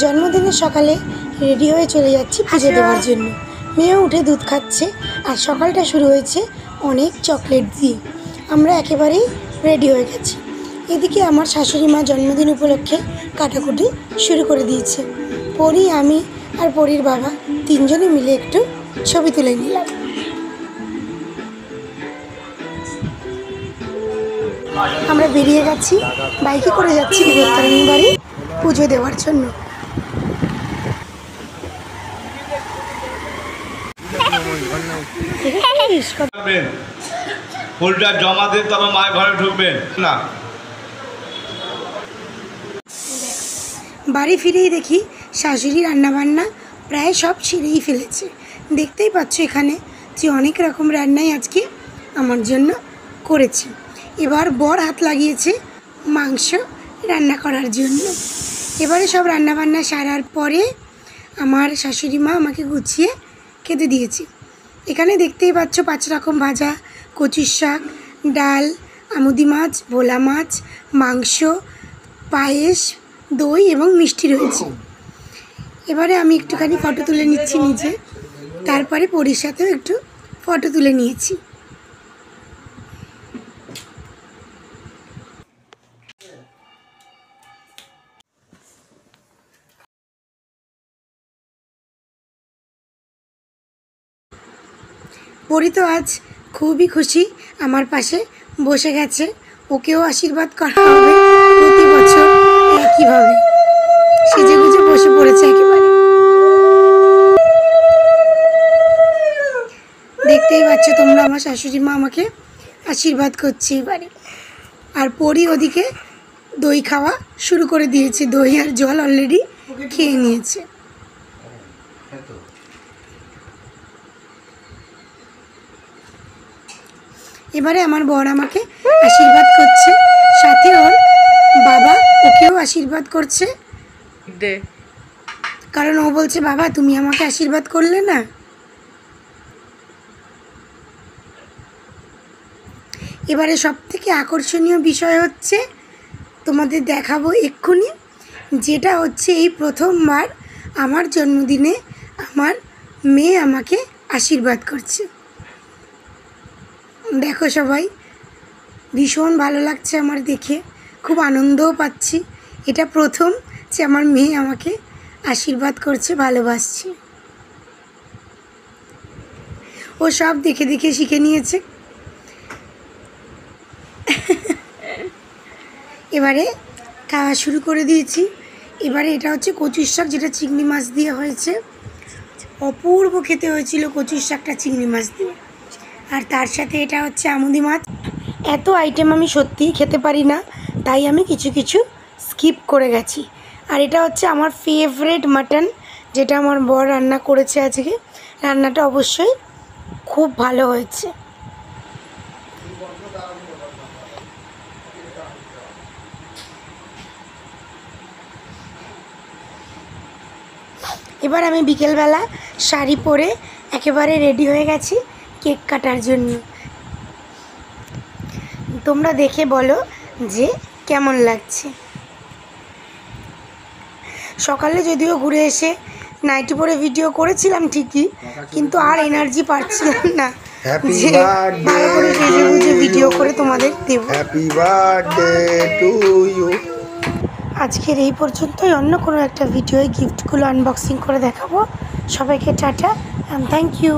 জন্মদিনের সকালে রেডি হয়ে চলে যাচ্ছি পুজো দেওয়ার জন্য। মেয়েও উঠে দুধ খাচ্ছে আর সকালটা শুরু হয়েছে অনেক চকলেট দিয়ে। আমরা একেবারেই রেডি হয়ে গেছি। এদিকে আমার শাশুড়ি মা জন্মদিন উপলক্ষে কাটাকুটি শুরু করে দিয়েছে। পরি, আমি আর পরির বাবা তিনজনে মিলে একটু ছবি তুলে নিলাম। আমরা বেরিয়ে গেছি, বাইকে করে যাচ্ছি বিবেকতারিণী বাড়ি পুজো দেওয়ার জন্য। ফুলটা জমা দিন, তবে মায়ের ঘরে ঢুকবেন না। বাড়ি ফিরেই দেখি শাশুড়ি রান্নাবান্না প্রায় সব ছিঁড়েই ফেলেছে। দেখতেই পাচ্ছ এখানে যে অনেক রকম রান্নাই আজকে আমার জন্য করেছে। এবার বর হাত লাগিয়েছে মাংস রান্না করার জন্য। এবারে সব রান্নাবান্না সারার পরে আমার শাশুড়ি মা আমাকে গুছিয়ে খেতে দিয়েছে। এখানে দেখতেই পাচ্ছ 5 রকম ভাজা, কচুর শাক, ডাল, আমুদি মাছ, ভোলা মাছ, মাংস, পায়েস, দই এবং মিষ্টি রয়েছে। এবারে আমি একটুখানি ফটো তুলে নিচ্ছি নিজে, তারপরে পরির সাথেও একটু ফটো তুলে নিয়েছি। পরি তো আজ খুবই খুশি, আমার পাশে বসে গেছে। ওকেও আশীর্বাদ করা হবে প্রতি বছর একইভাবে। সেজে গুজে বসে পড়েছে একেবারে। দেখতেই পাচ্ছ তোমরা, আমার শাশুড়ি মা আমাকে আশীর্বাদ করছে এবারে। আর পরি ওদিকে দই খাওয়া শুরু করে দিয়েছে। দই আর জল অলরেডি খেয়ে নিয়েছে। এবারে আমার বর আমাকে আশীর্বাদ করছে, সাথে ওর বাবা ওকেও আশীর্বাদ করছে। কারণ ও বলছে, বাবা তুমি আমাকে আশীর্বাদ করলে না। এবারে সবথেকে আকর্ষণীয় বিষয় হচ্ছে, তোমাদের দেখাবো এক্ষুনি, যেটা হচ্ছে এই প্রথমবার আমার জন্মদিনে আমার মেয়ে আমাকে আশীর্বাদ করছে। দেখো সবাই, ভীষণ ভালো লাগছে আমার দেখে, খুব আনন্দও পাচ্ছি। এটা প্রথম যে আমার মেয়ে আমাকে আশীর্বাদ করছে, ভালোবাসছে। ও সব দেখে দেখে শিখে নিয়েছে। এবারে খাওয়া শুরু করে দিয়েছি। এবারে এটা হচ্ছে কচুর শাক, যেটা চিংড়ি মাছ দিয়ে হয়েছে। অপূর্ব খেতে হয়েছিল কচুর শাকটা চিংড়ি মাছ দিয়ে। আর তার সাথে এটা হচ্ছে আমুদি মাছ। এত আইটেম আমি সত্যিই খেতে পারি না, তাই আমি কিছু কিছু স্কিপ করে গেছি। আর এটা হচ্ছে আমার ফেভারিট মাটন, যেটা আমার বর রান্না করেছে আজকে। রান্নাটা অবশ্যই খুব ভালো হয়েছে। এবার আমি বিকেলবেলা শাড়ি পরে একেবারে রেডি হয়ে গেছি কেক কাটার জন্য। তোমরা দেখে বলো যে কেমন লাগছে। সকালে যদিও ঘুরে এসে নাইটি পরে ভিডিও করেছিলাম ঠিকই, কিন্তু আর এনার্জি পাচ্ছিলাম না যে ভালো করে সেজে গুজে ভিডিও করে তোমাদের দেব। Happy birthday to you. আজকের এই পর্যন্তই। অন্য কোনো একটা ভিডিওয় গিফটগুলো আনবক্সিং করে দেখাবো। সবাইকে টাটা অ্যান্ড থ্যাংক ইউ।